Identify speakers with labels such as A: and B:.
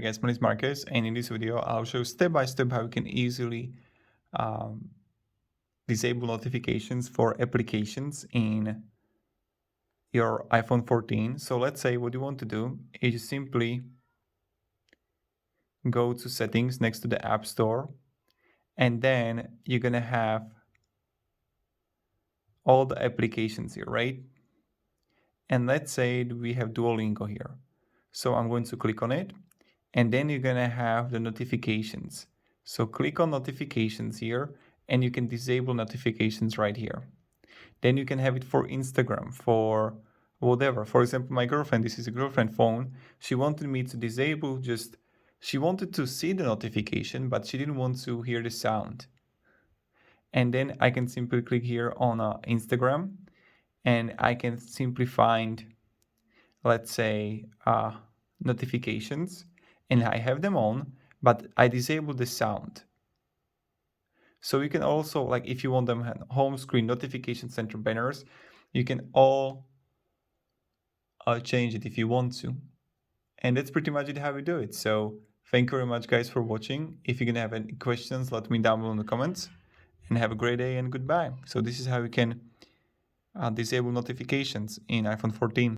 A: Guys, my name is Marcus, and in this video I'll show step by step how you can easily disable notifications for applications in your iPhone 14. So let's say what you want to do is simply go to settings next to the App Store, and then you're gonna have all the applications here, right? And let's say we have Duolingo here. So I'm going to click on it, and then you're gonna have the notifications. So click on notifications here, and you can disable notifications right here. Then you can have it for Instagram, for whatever. For example, my girlfriend, this is a girlfriend phone. She wanted me to disable she wanted to see the notification, but she didn't want to hear the sound. And then I can simply click here on Instagram, and I can simply find, let's say, notifications, and I have them on, but I disable the sound. So you can also, like, if you want them home screen notification center banners, you can all change it if you want to. And that's pretty much it how we do it. So thank you very much, guys, for watching. If you're gonna have any questions, let me down below in the comments, and have a great day and goodbye. So this is how you can disable notifications in iPhone 14.